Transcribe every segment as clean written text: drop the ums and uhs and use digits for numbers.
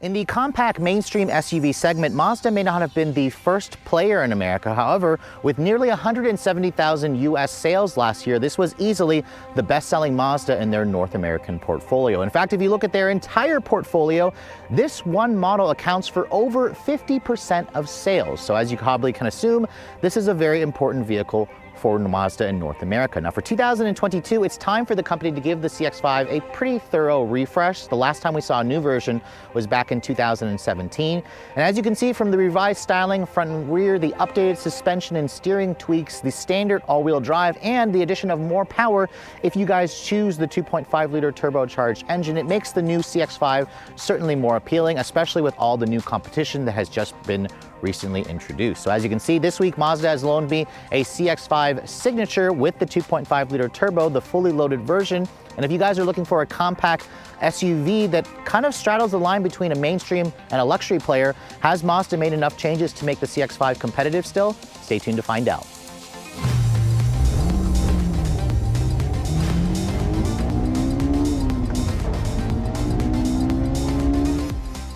In the compact mainstream SUV segment, Mazda may not have been the first player in America. However, with nearly 170,000 US sales last year, this was easily the best-selling Mazda in their North American portfolio. In fact, if you look at their entire portfolio, this one model accounts for over 50% of sales. So as you probably can assume, this is a very important vehicle for Mazda in North America. Now for 2022, it's time for the company to give the CX-5 a pretty thorough refresh. The last time we saw a new version was back in 2017. And as you can see from the revised styling, front and rear, the updated suspension and steering tweaks, the standard all-wheel drive, and the addition of more power if you guys choose the 2.5-liter turbocharged engine, it makes the new CX-5 certainly more appealing, especially with all the new competition that has just been recently introduced. So as you can see, this week Mazda has loaned me a CX-5 Signature with the 2.5-liter turbo, the fully loaded version. And if you guys are looking for a compact SUV that kind of straddles the line between a mainstream and a luxury player, has Mazda made enough changes to make the CX-5 competitive still? Stay tuned to find out.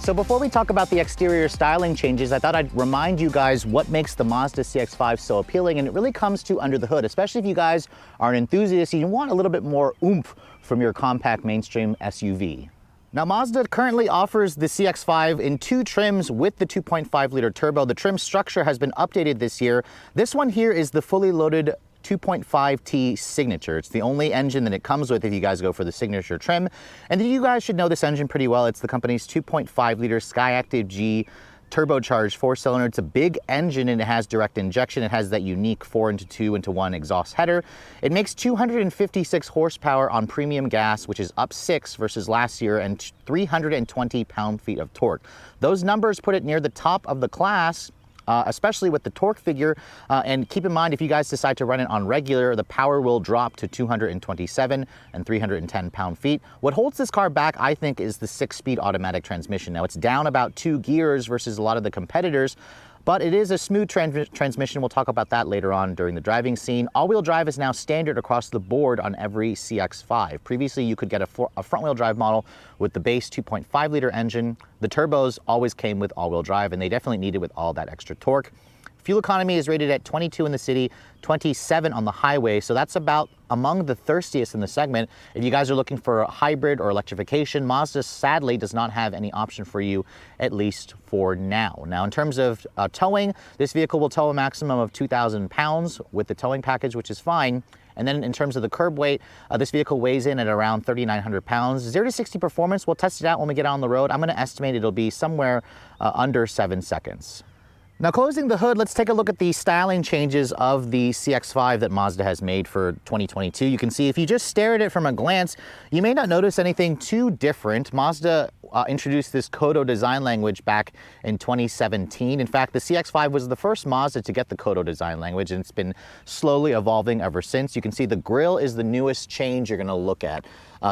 So before we talk about the exterior styling changes, I thought I'd remind you guys what makes the Mazda CX-5 so appealing, and it really comes to under the hood, especially if you guys are an enthusiast and you want a little bit more oomph from your compact mainstream SUV. Now Mazda currently offers the CX-5 in two trims with the 2.5-liter turbo. The trim structure has been updated this year. This one here is the fully loaded 2.5T Signature. It's the only engine that it comes with if you guys go for the Signature trim. And you guys should know this engine pretty well. It's the company's 2.5-liter Skyactiv G turbocharged four-cylinder. It's a big engine and it has direct injection. It has that unique 4-into-2-into-1 exhaust header. It makes 256 horsepower on premium gas, which is up 6 versus last year, and 320 pound-feet of torque. Those numbers put it near the top of the class, especially with the torque figure. And keep in mind, if you guys decide to run it on regular, the power will drop to 227 and 310 pound-feet. What holds this car back, I think, is the 6-speed automatic transmission. Now, it's down about 2 gears versus a lot of the competitors, but it is a smooth transmission. We'll talk about that later on during the driving scene. All-wheel drive is now standard across the board on every CX-5. Previously, you could get a front-wheel drive model with the base 2.5-liter engine. The turbos always came with all-wheel drive, and they definitely need it with all that extra torque. Fuel economy is rated at 22 in the city, 27 on the highway, so that's about among the thirstiest in the segment. If you guys are looking for a hybrid or electrification, Mazda sadly does not have any option for you, at least for now. Now, in terms of towing, this vehicle will tow a maximum of 2,000 pounds with the towing package, which is fine. And then in terms of the curb weight, this vehicle weighs in at around 3,900 pounds. 0 to 60 performance, we'll test it out when we get on the road. I'm gonna estimate it'll be somewhere under 7 seconds. Now, closing the hood, let's take a look at the styling changes of the CX-5 that Mazda has made for 2022. You can see if you just stare at it from a glance, you may not notice anything too different. Mazda introduced this Kodo design language back in 2017. In fact, the CX-5 was the first Mazda to get the Kodo design language, and it's been slowly evolving ever since. You can see the grille is the newest change you're gonna look at.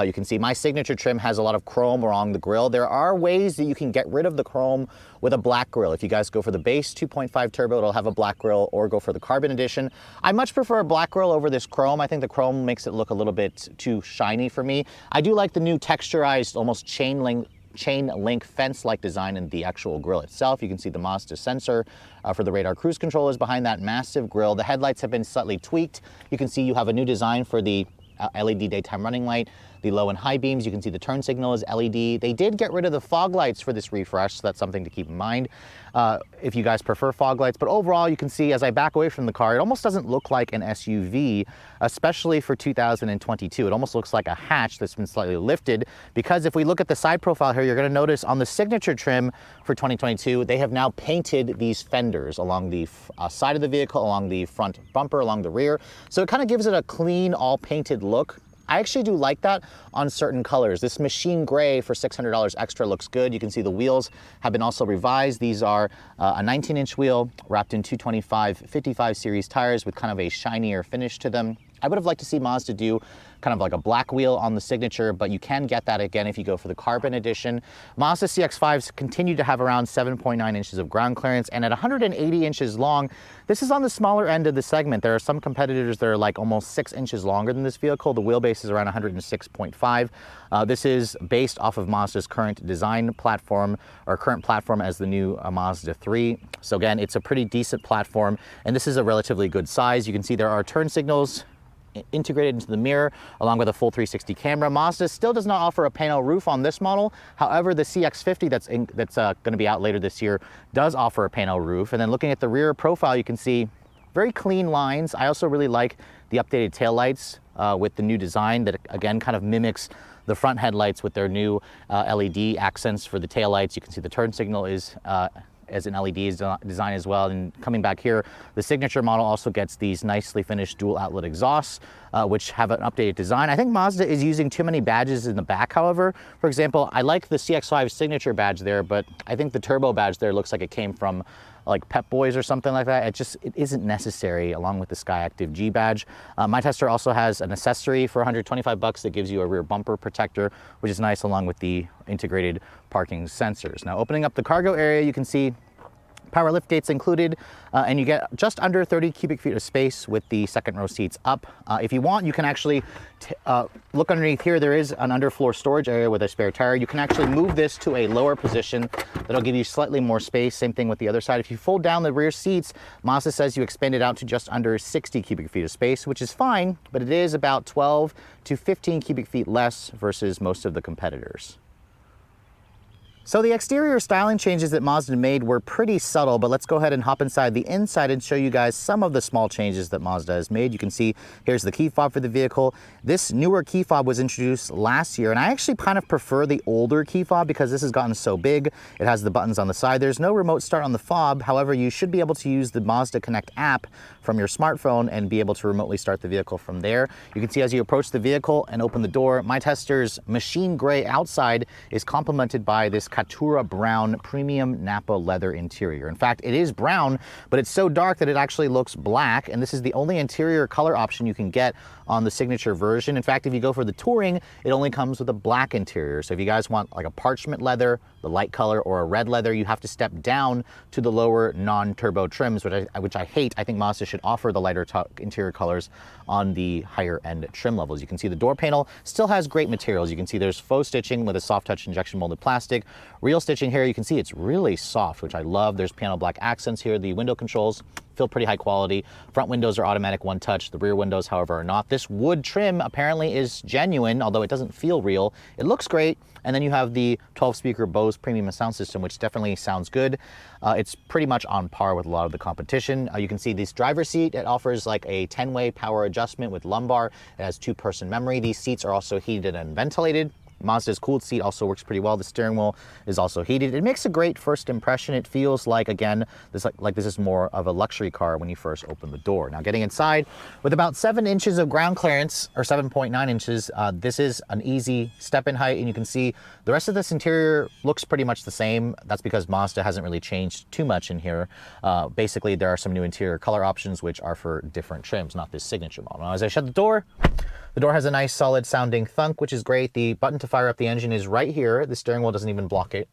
You can see my Signature trim has a lot of chrome along the grille. There are ways that you can get rid of the chrome with a black grille. If you guys go for the base 2.5 turbo, it'll have a black grille, or go for the carbon edition. I much prefer a black grille over this chrome. I think the chrome makes it look a little bit too shiny for me. I do like the new texturized, almost chain link fence-like design in the actual grille itself. You can see the Mazda sensor for the radar cruise control is behind that massive grille. The headlights have been slightly tweaked. You can see you have a new design for the LED daytime running light. The low and high beams, you can see the turn signal is LED. They did get rid of the fog lights for this refresh, so that's something to keep in mind if you guys prefer fog lights. But overall, you can see as I back away from the car, it almost doesn't look like an SUV, especially for 2022. It almost looks like a hatch that's been slightly lifted, because if we look at the side profile here, you're gonna notice on the Signature trim for 2022, they have now painted these fenders along the side of the vehicle, along the front bumper, along the rear. So it kind of gives it a clean, all painted look. I actually do like that on certain colors. This machine gray for $600 extra looks good. You can see the wheels have been also revised. These are a 19-inch wheel wrapped in 225/55 series tires with kind of a shinier finish to them. I would have liked to see Mazda do kind of like a black wheel on the Signature, but you can get that again if you go for the Carbon Edition. Mazda CX-5s continue to have around 7.9 inches of ground clearance, and at 180 inches long, this is on the smaller end of the segment. There are some competitors that are like almost 6 inches longer than this vehicle. The wheelbase is around 106.5. This is based off of Mazda's current design platform, or current platform as the new Mazda 3. So again, it's a pretty decent platform, and this is a relatively good size. You can see there are turn signals integrated into the mirror along with a full 360 camera. Mazda still does not offer a panel roof on this model. However, the CX-50 that's going to be out later this year does offer a panel roof. And then looking at the rear profile, you can see very clean lines. I also really like the updated taillights with the new design that again kind of mimics the front headlights with their new LED accents for the taillights. You can see the turn signal is as an LED design as well. And coming back here, the Signature model also gets these nicely finished dual outlet exhausts, which have an updated design. I think Mazda is using too many badges in the back, however. For example, I like the CX-5 Signature badge there, but I think the turbo badge there looks like it came from like Pep Boys or something like that. It isn't necessary, along with the Skyactiv G badge. My tester also has an accessory for 125 bucks that gives you a rear bumper protector, which is nice, along with the integrated parking sensors. Now, opening up the cargo area, you can see power lift gates included, and you get just under 30 cubic feet of space with the second row seats up. If you want, you can actually look underneath here. There is an underfloor storage area with a spare tire. You can actually move this to a lower position. That'll give you slightly more space. Same thing with the other side. If you fold down the rear seats, Mazda says you expand it out to just under 60 cubic feet of space, which is fine, but it is about 12 to 15 cubic feet less versus most of the competitors. So the exterior styling changes that Mazda made were pretty subtle, but let's go ahead and hop inside the inside and show you guys some of the small changes that Mazda has made. You can see here's the key fob for the vehicle. This newer key fob was introduced last year, and I actually kind of prefer the older key fob because this has gotten so big. It has the buttons on the side. There's no remote start on the fob. However, you should be able to use the Mazda Connect app from your smartphone and be able to remotely start the vehicle from there. You can see as you approach the vehicle and open the door, my tester's machine gray outside is complemented by this Catura brown premium Napa leather interior. In fact, it is brown, but it's so dark that it actually looks black, and this is the only interior color option you can get on the Signature version. In fact, if you go for the Touring, it only comes with a black interior. So if you guys want like a parchment leather, the light color, or a red leather, you have to step down to the lower non-turbo trims, which I hate. I think Mazda should offer the lighter interior colors on the higher end trim levels. You can see the door panel still has great materials. You can see there's faux stitching with a soft touch injection molded plastic. Real stitching here, you can see it's really soft, which I love. There's piano black accents here. The window controls feel pretty high quality. Front windows are automatic one touch. The rear windows, however, are not. This wood trim apparently is genuine, although it doesn't feel real. It looks great. And then you have the 12-speaker Bose premium sound system, which definitely sounds good. It's pretty much on par with a lot of the competition. You can see this driver's seat. It offers like a 10-way power adjustment with lumbar. It has 2-person memory. These seats are also heated and ventilated. Mazda's cooled seat also works pretty well. The steering wheel is also heated. It makes a great first impression. It feels like, again, this is more of a luxury car when you first open the door. Now, getting inside, with about 7 inches of ground clearance, or 7.9 inches, this is an easy step-in height, and you can see the rest of this interior looks pretty much the same. That's because Mazda hasn't really changed too much in here. Basically, there are some new interior color options, which are for different trims, not this Signature model. Now, as I shut the door has a nice solid sounding thunk, which is great. The button to fire up the engine is right here. The steering wheel doesn't even block it.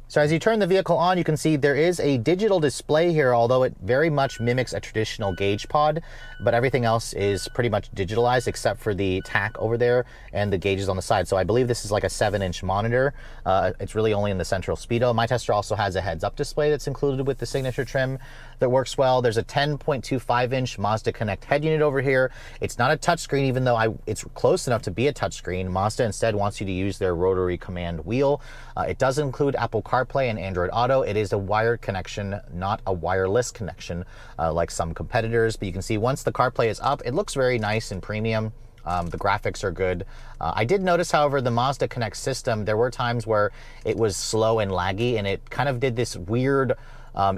So as you turn the vehicle on, you can see there is a digital display here, although it very much mimics a traditional gauge pod, but everything else is pretty much digitalized except for the tack over there and the gauges on the side. So I believe this is like a 7-inch monitor. It's really only in the central speedo. My tester also has a heads-up display that's included with the Signature trim that works well. There's a 10.25-inch Mazda Connect head unit over here. It's not a touchscreen, even though it's close enough to be a touchscreen. Mazda instead wants you to use their rotary command wheel. It does include Apple CarPlay and Android Auto. It is a wired connection, not a wireless connection like some competitors. But you can see once the CarPlay is up, it looks very nice and premium. The graphics are good. I did notice, however, the Mazda Connect system, there were times where it was slow and laggy, and it kind of did this weird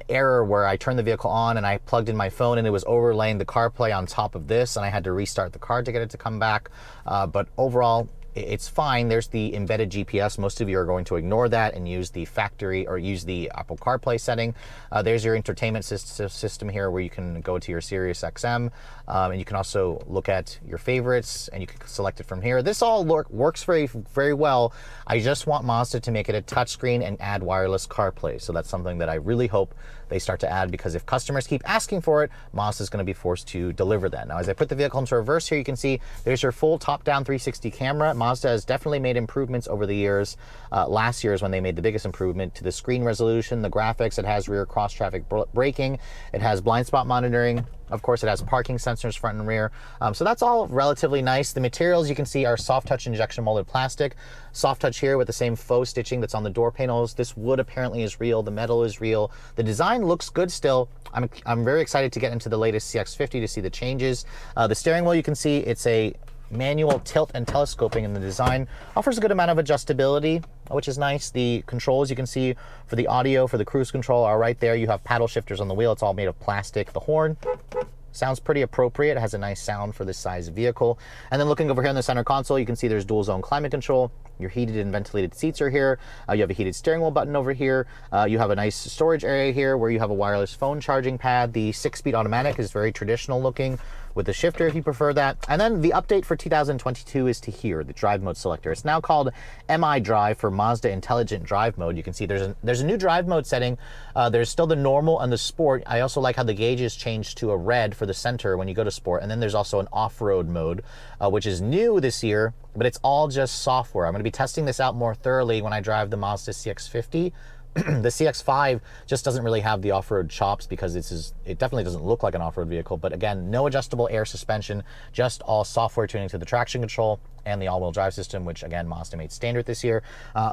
error where I turned the vehicle on and I plugged in my phone and it was overlaying the CarPlay on top of this, and I had to restart the car to get it to come back. But overall, it's fine. There's the embedded GPS. Most of you are going to ignore that and use the factory or use the Apple CarPlay setting. There's your entertainment system here where you can go to your Sirius XM, and you can also look at your favorites and you can select it from here. This all works very, very well. I just want Mazda to make it a touchscreen and add wireless CarPlay. So that's something that I really hope they start to add, because if customers keep asking for it, Mazda is going to be forced to deliver that. Now, as I put the vehicle into reverse here, you can see there's your full top-down 360 camera. Mazda has definitely made improvements over the years. Last year is when they made the biggest improvement to the screen resolution, the graphics. It has rear cross-traffic braking. It has blind spot monitoring. Of course, it has parking sensors front and rear. So that's all relatively nice. The materials you can see are soft touch injection molded plastic. Soft touch here with the same faux stitching that's on the door panels. This wood apparently is real. The metal is real. The design looks good still. I'm very excited to get into the latest CX-50 to see the changes. The steering wheel, you can see it's a manual tilt and telescoping, and the design offers a good amount of adjustability, which is nice. The controls you can see for the audio, for the cruise control are right there. You have paddle shifters on the wheel. It's all made of plastic. The horn sounds pretty appropriate. It has a nice sound for this size vehicle. And then looking over here in the center console, you can see there's dual zone climate control. Your heated and ventilated seats are here. You have a heated steering wheel button over here. You have a nice storage area here where you have a wireless phone charging pad. The 6-speed automatic is very traditional looking with the shifter if you prefer that. And then the update for 2022 is to here, the drive mode selector. It's now called MI Drive for Mazda Intelligent Drive Mode. You can see there's a new drive mode setting. There's still the normal and the sport. I also like how the gauges changed to a red for the center when you go to sport. And then there's also an off-road mode, which is new this year, but it's all just software. I'm going to be testing this out more thoroughly when I drive the Mazda CX-50. The CX-5 just doesn't really have the off-road chops because it definitely doesn't look like an off-road vehicle. But again, no adjustable air suspension, just all software tuning to the traction control and the all-wheel drive system, which again, Mazda made standard this year.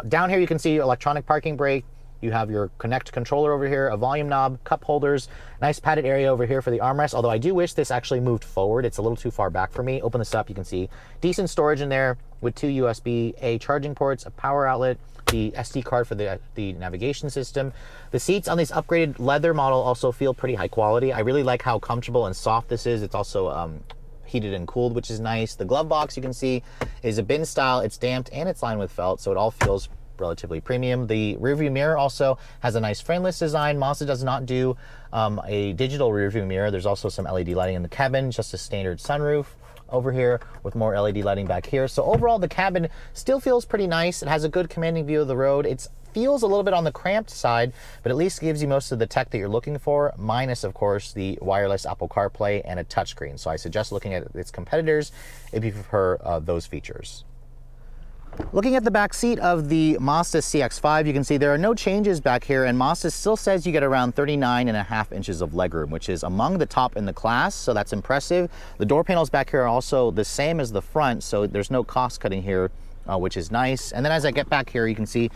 Down here, you can see electronic parking brake. You have your Connect controller over here, a volume knob, cup holders, nice padded area over here for the armrest, although I do wish this actually moved forward. It's a little too far back for me. Open this up, you can see decent storage in there with 2 USB-A charging ports, a power outlet, the SD card for the navigation system. The seats on this upgraded leather model also feel pretty high quality. I really like how comfortable and soft this is. It's also heated and cooled, which is nice. The glove box, you can see, is a bin style. It's damped and it's lined with felt, so it all feels relatively premium. The rearview mirror also has a nice frameless design. Mazda does not do a digital rearview mirror. There's also some LED lighting in the cabin, just a standard sunroof over here with more LED lighting back here. So overall, the cabin still feels pretty nice. It has a good commanding view of the road. It feels a little bit on the cramped side, but at least gives you most of the tech that you're looking for, minus, of course, the wireless Apple CarPlay and a touchscreen. So I suggest looking at its competitors if you prefer those features. Looking at the back seat of the Mazda CX-5, you can see there are no changes back here, and Mazda still says you get around 39.5 inches of legroom, which is among the top in the class, so that's impressive. The door panels back here are also the same as the front, so there's no cost cutting here, which is nice. And then as I get back here, you can see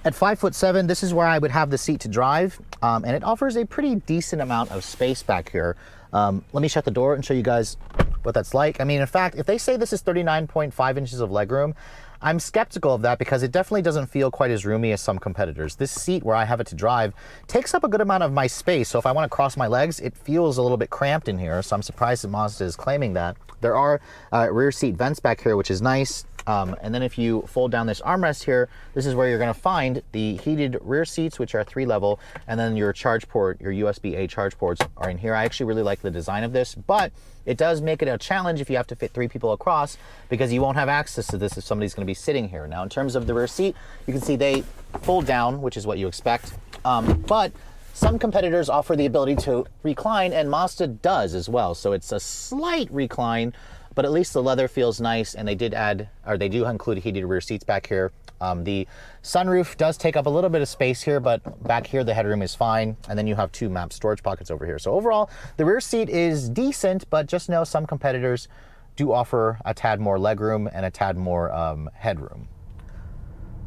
at 5'7", this is where I would have the seat to drive, and it offers a pretty decent amount of space back here. Let me shut the door and show you guys what that's like. I mean, in fact, if they say this is 39.5 inches of legroom, I'm skeptical of that because it definitely doesn't feel quite as roomy as some competitors. This seat where I have it to drive takes up a good amount of my space, so if I want to cross my legs, it feels a little bit cramped in here, so I'm surprised that Mazda is claiming that. There are rear seat vents back here, which is nice. And then if you fold down this armrest here, this is where you're going to find the heated rear seats, which are 3-level, and then your charge port, your USB-A charge ports are in here. I actually really like the design of this, but it does make it a challenge if you have to fit 3 people across, because you won't have access to this if somebody's going to be sitting here. Now, in terms of the rear seat, you can see they fold down, which is what you expect, but some competitors offer the ability to recline, and Mazda does as well. So it's a slight recline, but at least the leather feels nice, and they do include heated rear seats back here. The sunroof does take up a little bit of space here, but back here the headroom is fine, and then you have 2 map storage pockets over here. So overall, the rear seat is decent, but just know some competitors do offer a tad more legroom and a tad more headroom.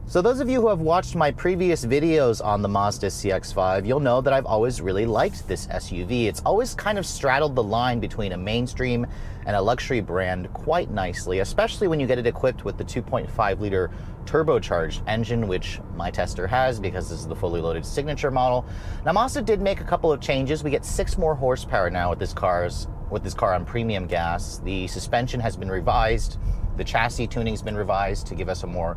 So those of you who have watched my previous videos on the Mazda CX-5, you'll know that I've always really liked this SUV. It's always kind of straddled the line between a mainstream and a luxury brand quite nicely, especially when you get it equipped with the 2.5-liter turbocharged engine, which my tester has because this is the fully loaded signature model. Now, Mazda did make a couple of changes. We get 6 more horsepower now with this car on premium gas. The suspension has been revised. The chassis tuning's been revised to give us a more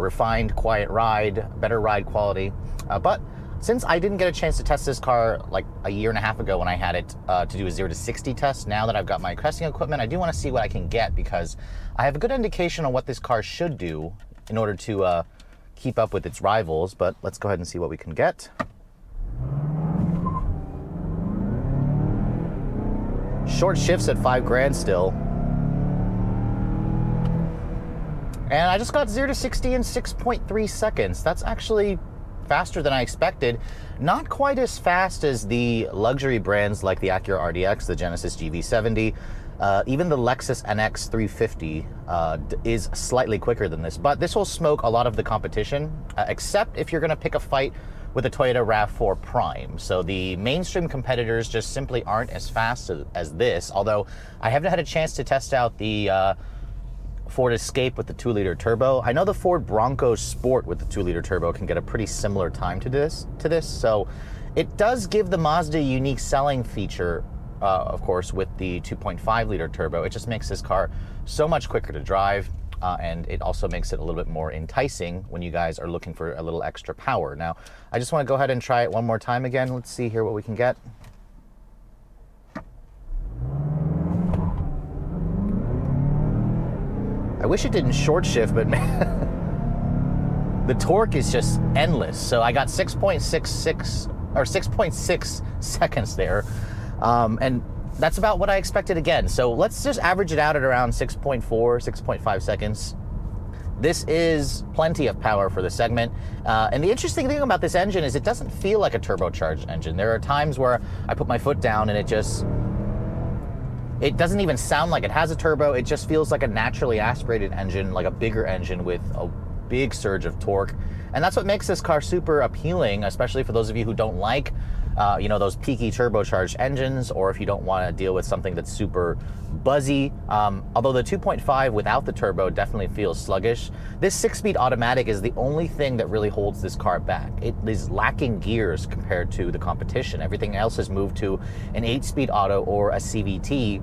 refined, quiet ride, better ride quality. But since I didn't get a chance to test this car like a year and a half ago when I had it to do a 0 to 60 test, now that I've got my testing equipment, I do want to see what I can get, because I have a good indication on what this car should do in order to keep up with its rivals. But let's go ahead and see what we can get. Short shifts at 5 grand still. And I just got 0 to 60 in 6.3 seconds. That's actually faster than I expected. Not quite as fast as the luxury brands like the Acura RDX, the Genesis GV70, even the Lexus NX 350 is slightly quicker than this. But this will smoke a lot of the competition, except if you're going to pick a fight with the Toyota RAV4 Prime. So the mainstream competitors just simply aren't as fast as this, although I haven't had a chance to test out the Ford Escape with the 2-liter turbo. I know the Ford Bronco Sport with the 2-liter turbo can get a pretty similar time to this. So it does give the Mazda a unique selling feature, of course, with the 2.5-liter turbo. It just makes this car so much quicker to drive, and it also makes it a little bit more enticing when you guys are looking for a little extra power. Now, I just want to go ahead and try it one more time again. Let's see here what we can get. I wish it didn't short shift, but man, the torque is just endless. So I got 6.66 or 6.6 seconds there. And that's about what I expected again. So let's just average it out at around 6.4, 6.5 seconds. This is plenty of power for the segment. And the interesting thing about this engine is it doesn't feel like a turbocharged engine. There are times where I put my foot down and it doesn't even sound like it has a turbo. It just feels like a naturally aspirated engine, like a bigger engine with a big surge of torque. And that's what makes this car super appealing, especially for those of you who don't like those peaky turbocharged engines, or if you don't want to deal with something that's super buzzy. Although the 2.5 without the turbo definitely feels sluggish, this 6-speed automatic is the only thing that really holds this car back. It is lacking gears compared to the competition. Everything else has moved to an 8-speed auto or a CVT.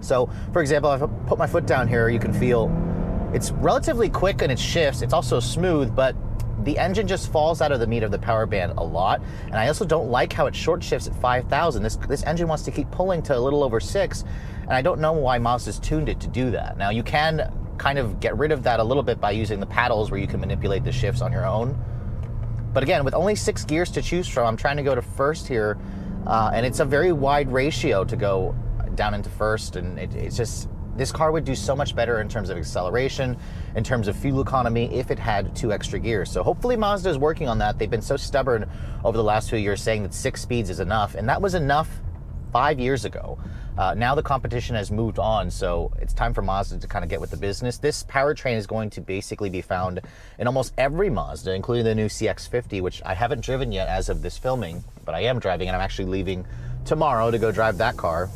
So, for example, if I put my foot down here, you can feel it's relatively quick in its shifts. It's also smooth, but the engine just falls out of the meat of the power band a lot. And I also don't like how it short shifts at 5,000. This engine wants to keep pulling to a little over 6, and I don't know why Mazda's tuned it to do that. Now, you can kind of get rid of that a little bit by using the paddles, where you can manipulate the shifts on your own. But again, with only 6 gears to choose from, I'm trying to go to first here, and it's a very wide ratio to go down into first, and it's just, this car would do so much better in terms of acceleration, in terms of fuel economy, if it had 2 extra gears. So hopefully Mazda is working on that. They've been so stubborn over the last few years saying that 6 speeds is enough, and that was enough 5 years ago. Now the competition has moved on, so it's time for Mazda to kind of get with the business. This powertrain is going to basically be found in almost every Mazda, including the new CX-5, which I haven't driven yet as of this filming, but I am driving, and I'm actually leaving tomorrow to go drive that car.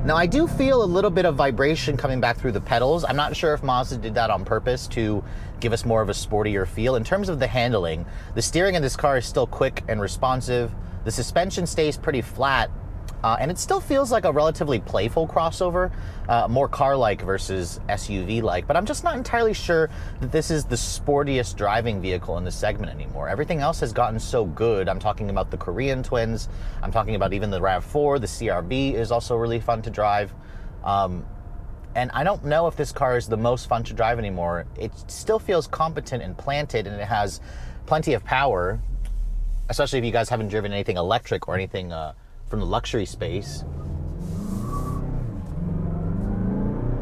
Now, I do feel a little bit of vibration coming back through the pedals. I'm not sure if Mazda did that on purpose to give us more of a sportier feel. In terms of the handling, the steering in this car is still quick and responsive. The suspension stays pretty flat, and it still feels like a relatively playful crossover, more car-like versus SUV-like, but I'm just not entirely sure that this is the sportiest driving vehicle in the segment anymore. Everything else has gotten so good. I'm talking about the Korean twins. I'm talking about even the RAV4. The CR-V is also really fun to drive. And I don't know if this car is the most fun to drive anymore. It still feels competent and planted, and it has plenty of power, especially if you guys haven't driven anything electric or anything from the luxury space.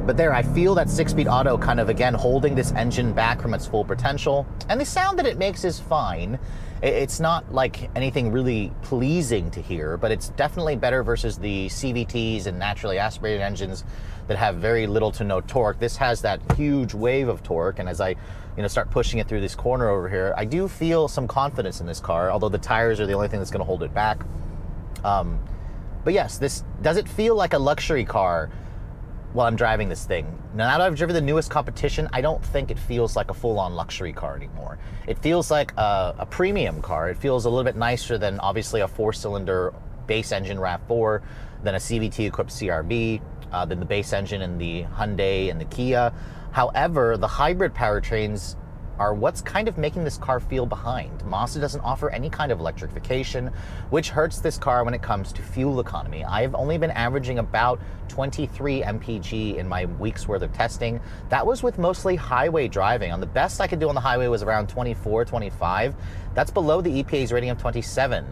But there, I feel that 6-speed auto kind of, again, holding this engine back from its full potential. And the sound that it makes is fine. It's not like anything really pleasing to hear, but it's definitely better versus the CVTs and naturally aspirated engines that have very little to no torque. This has that huge wave of torque, and as I start pushing it through this corner over here, I do feel some confidence in this car, although the tires are the only thing that's going to hold it back. But yes, does it feel like a luxury car while I'm driving this thing? Now that I've driven the newest competition, I don't think it feels like a full-on luxury car anymore. It feels like a premium car. It feels a little bit nicer than obviously a 4-cylinder base engine RAV4, then a CVT equipped CRV, then the base engine in the Hyundai and the Kia. However, the hybrid powertrains are what's kind of making this car feel behind. Mazda doesn't offer any kind of electrification, which hurts this car when it comes to fuel economy. I've only been averaging about 23 mpg in my week's worth of testing. That was with mostly highway driving. On the best I could do on the highway was around 24, 25. That's below the EPA's rating of 27.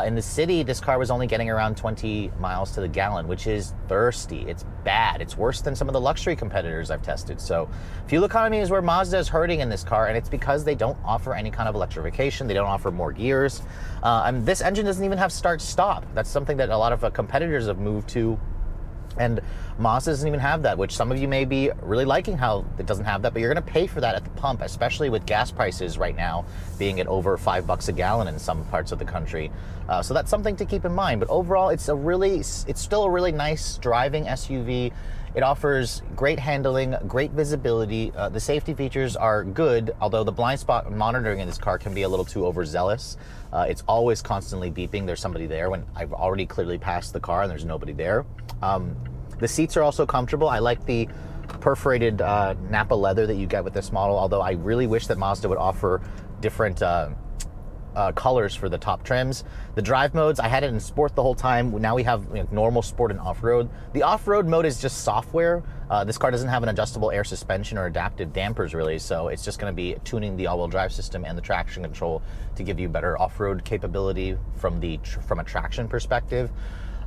In the city, this car was only getting around 20 miles to the gallon, which is thirsty. It's bad. It's worse than some of the luxury competitors I've tested. So fuel economy is where Mazda is hurting in this car, and it's because they don't offer any kind of electrification. They don't offer more gears. And this engine doesn't even have start-stop. That's something that a lot of competitors have moved to. And Mazda doesn't even have that, which some of you may be really liking how it doesn't have that, but you're gonna pay for that at the pump, especially with gas prices right now being at over $5 a gallon in some parts of the country. So that's something to keep in mind. But overall, it's still a really nice driving SUV. It offers great handling, great visibility. The safety features are good, although the blind spot monitoring in this car can be a little too overzealous. It's always constantly beeping. There's somebody there when I've already clearly passed the car and there's nobody there. The seats are also comfortable. I like the perforated Nappa leather that you get with this model, although I really wish that Mazda would offer different colors for the top trims. The drive modes, I had it in sport the whole time. Now we have normal, sport, and off-road. The off-road mode is just software. This car doesn't have an adjustable air suspension or adaptive dampers really, so it's just going to be tuning the all-wheel drive system and the traction control to give you better off-road capability from a traction perspective.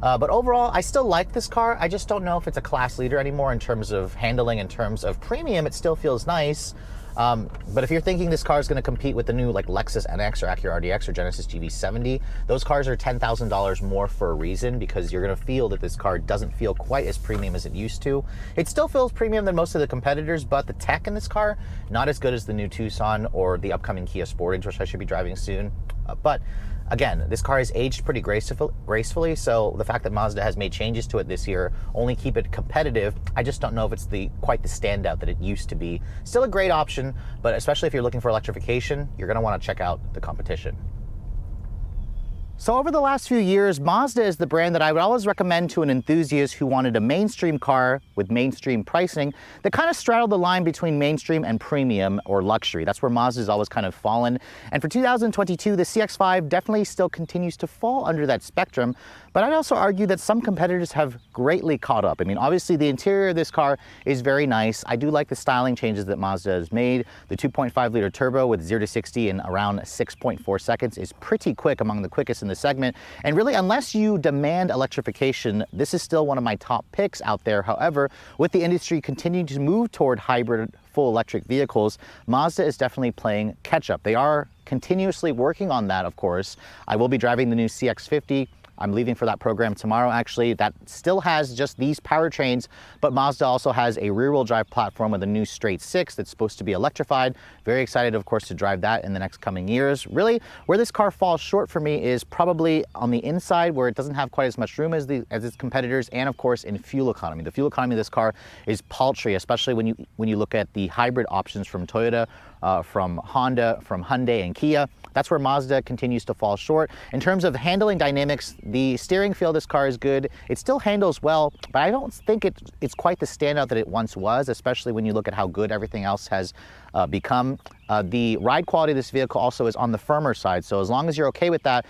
But overall, I still like this car. I just don't know if it's a class leader anymore in terms of handling. In terms of premium, it still feels nice. But if you're thinking this car is going to compete with the new like Lexus NX or Acura RDX or Genesis GV70, those cars are $10,000 more for a reason, because you're going to feel that this car doesn't feel quite as premium as it used to. It still feels premium than most of the competitors, but the tech in this car, not as good as the new Tucson or the upcoming Kia Sportage, which I should be driving soon. But again, this car has aged pretty gracefully, so the fact that Mazda has made changes to it this year only keep it competitive. I just don't know if it's quite the standout that it used to be. Still a great option, but especially if you're looking for electrification, you're going to want to check out the competition. So over the last few years, Mazda is the brand that I would always recommend to an enthusiast who wanted a mainstream car with mainstream pricing that kind of straddled the line between mainstream and premium or luxury. That's where Mazda's always kind of fallen. And for 2022, the CX-5 definitely still continues to fall under that spectrum. But I'd also argue that some competitors have greatly caught up. I mean, obviously the interior of this car is very nice. I do like the styling changes that Mazda has made. The 2.5 liter turbo with 0 to 60 in around 6.4 seconds is pretty quick, among the quickest in the segment. And really, unless you demand electrification, this is still one of my top picks out there. However, with the industry continuing to move toward hybrid full electric vehicles, Mazda is definitely playing catch up. They are continuously working on that, of course. I will be driving the new CX-50. I'm leaving for that program tomorrow, actually. That still has just these powertrains, but Mazda also has a rear-wheel drive platform with a new straight six that's supposed to be electrified. Very excited, of course, to drive that in the next coming years. Really, where this car falls short for me is probably on the inside, where it doesn't have quite as much room as its competitors, and of course in fuel economy. The fuel economy of this car is paltry, especially when you look at the hybrid options from Toyota, from Honda, from Hyundai and Kia. That's where Mazda continues to fall short. In terms of handling dynamics, the steering feel of this car is good. It still handles well, but I don't think it's quite the standout that it once was, especially when you look at how good everything else has become. The ride quality of this vehicle also is on the firmer side, so as long as you're okay with that,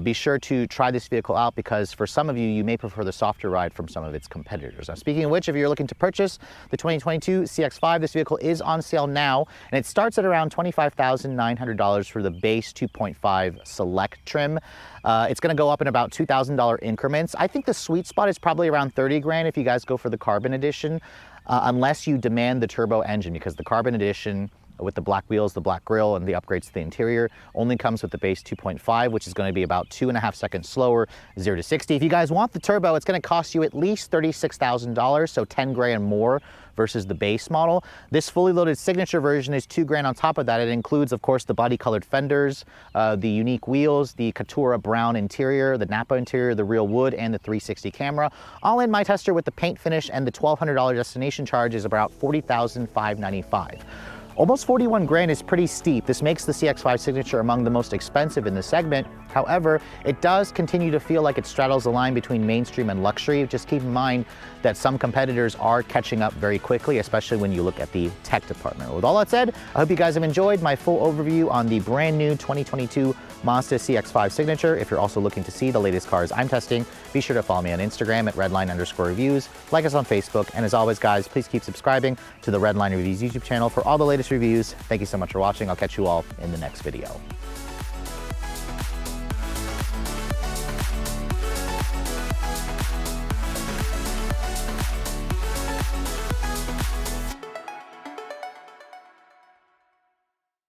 be sure to try this vehicle out, because for some of you, you may prefer the softer ride from some of its competitors. Now, speaking of which, if you're looking to purchase the 2022 CX-5, this vehicle is on sale now, and it starts at around $25,900 for the base 2.5 Select trim. It's going to go up in about $2,000 increments. I think the sweet spot is probably around 30 grand if you guys go for the Carbon Edition, unless you demand the turbo engine, because the Carbon Edition with the black wheels, the black grille, and the upgrades to the interior only comes with the base 2.5, which is going to be about 2.5 seconds slower, 0 to 60. If you guys want the turbo, it's going to cost you at least $36,000, so 10 grand more versus the base model. This fully loaded signature version is 2 grand on top of that. It includes, of course, the body colored fenders, the unique wheels, the Katura brown interior, the Nappa interior, the real wood, and the 360 camera. All in, my tester with the paint finish and the $1,200 destination charge is about $40,595. Almost 41 grand is pretty steep. This makes the CX-5 Signature among the most expensive in the segment. However, it does continue to feel like it straddles the line between mainstream and luxury. Just keep in mind that some competitors are catching up very quickly, especially when you look at the tech department. With all that said, I hope you guys have enjoyed my full overview on the brand new 2022 Mazda CX-5 Signature. If you're also looking to see the latest cars I'm testing, be sure to follow me on Instagram at Redline_reviews, like us on Facebook, and as always guys, please keep subscribing to the Redline Reviews YouTube channel for all the latest reviews. Thank you so much for watching. I'll catch you all in the next video.